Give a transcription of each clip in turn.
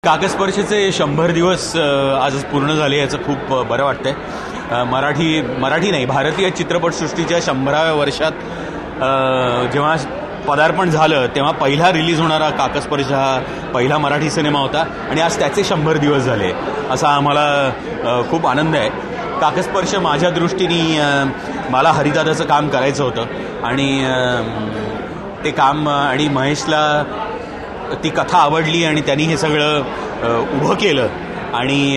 काकस्पर्शचे 100 दिवस आज पूर्ण झाले याचं खूप बरं वाटतंय। मराठी नाही, भारतीय चित्रपटसृष्टीच्या 100व्या वर्षात जेव्हा पदार्पण झालं तेव्हा पहिला रिलीज होणारा काकस्पर्श हा पहिला मराठी सिनेमा होता आणि आज त्याचे 100 दिवस झाले, असा आम्हाला खूप आनंद आहे। काकस्पर्श माझ्या दृष्टीने मला हरिदादाचं काम करायचं होतं आणि ते काम आणि महेशला ती कथा आवडली आणि त्यांनी हे सगळं उभं केलं आणि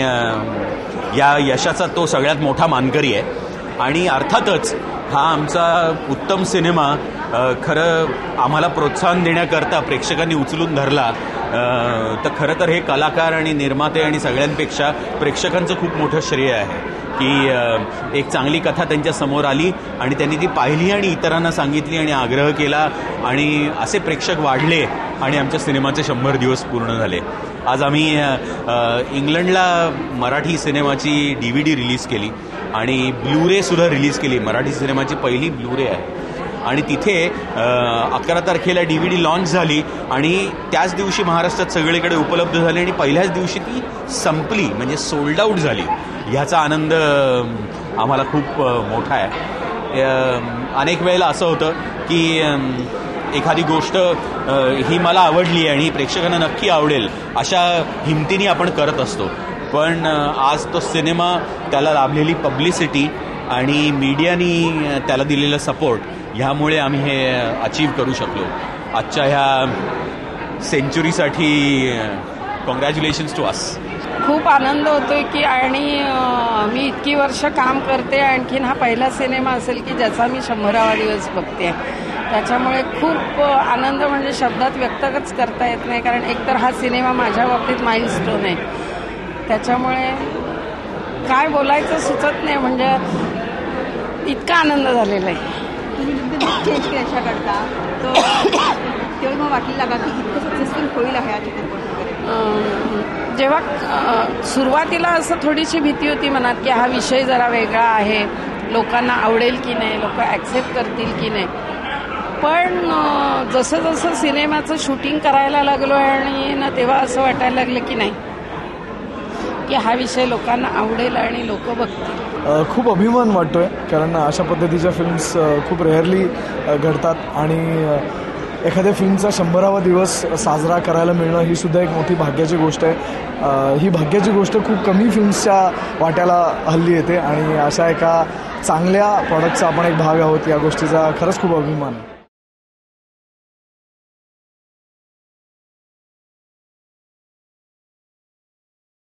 या यशाचा तो सगळ्यात मोठा मानकरी आहे। आणि अर्थातच हा आमचा उत्तम सिनेमा खरं आम्हाला प्रोत्साहन देण्याकरता प्रेक्षकांनी उचलून धरला, तर खरं तर हे कलाकार आणि निर्माते आणि सगळ्यांपेक्षा प्रेक्षकांचं खूप मोठं श्रेय आहे की एक चांगली कथा त्यांच्या समोर आली आणि त्यांनी ती पाहिली आणि इतरांना सांगितली आणि आग्रह केला आणि असे प्रेक्षक वाढले आणि आमच्या सिनेमाचे 100 दिवस पूर्ण झाले। आज आम्ही इंग्लंडला मराठी सिनेमाची DVD रिलीज केली आणि ब्लूरे सुद्धा रिलीज केली। मराठी सिनेमाची पहिली ब्लूरे आहे आणि तिथे 11 तारखेला DVD लॉन्च झाली आणि त्याच दिवशी महाराष्ट्रात सगळीकडे उपलब्ध झाली आणि पहिल्याच दिवशी ती संपली, म्हणजे सोल्ड आऊट झाली। ह्याचा आनंद आम्हाला खूप मोठा आहे। अनेक वेळेला असं होतं की एखादी गोष्ट ही मला आवडली आणि प्रेक्षकांना नक्की आवडेल अशा हिमतीने आपण करत असतो, पण आज तो सिनेमा, त्याला लाभलेली पब्लिसिटी आणि मीडियानी त्याला दिलेला सपोर्ट, ह्यामुळे आम्ही हे अचीव करू शकलो। आजच्या ह्या सेंचुरीसाठी कॉंग्रॅच्युलेशन्स टू अस। खूप आनंद होतोय की आणि मी इतकी वर्ष काम करते, आणखीन हा पहिला सिनेमा असेल की ज्याचा मी 100वा दिवस बघते, त्याच्यामुळे खूप आनंद म्हणजे शब्दात व्यक्तच करता येत नाही, कारण एकतर हा सिनेमा माझ्या बाबतीत माइलस्टोन आहे, त्याच्यामुळे काय बोलायचं सुचत नाही, म्हणजे इतका आनंद झालेला आहे। चेंज कशा करता तो तेव्हा मग वाटलं लागा की इतकं सक्सेसफुल होईल हा चित्रपट वगैरे? जेव्हा सुरुवातीला असं थोडीशी भीती होती मनात की हा विषय जरा वेगळा आहे, लोकांना आवडेल की नाही, लोक ॲक्सेप्ट करतील की नाही, पण जसं जसं सिनेमाचं शूटिंग करायला लागलो आणि ना तेव्हा असं वाटायला लागलं की नाही की हा विषय लोकांना आवडेल आणि लोक बघतील। खूप अभिमान वाटतोय, कारण अशा पद्धतीच्या फिल्म्स खूप रेअरली घडतात आणि एखाद्या फिल्मचा 100वा दिवस साजरा करायला मिळणं ही सुद्धा एक मोठी भाग्याची गोष्ट आहे। ही भाग्याची गोष्ट खूप कमी फिल्म्सच्या वाट्याला हल्ली येते आणि अशा एका चांगल्या प्रॉडक्टचा आपण एक भाग आहोत, या गोष्टीचा खरंच खूप अभिमान आहे।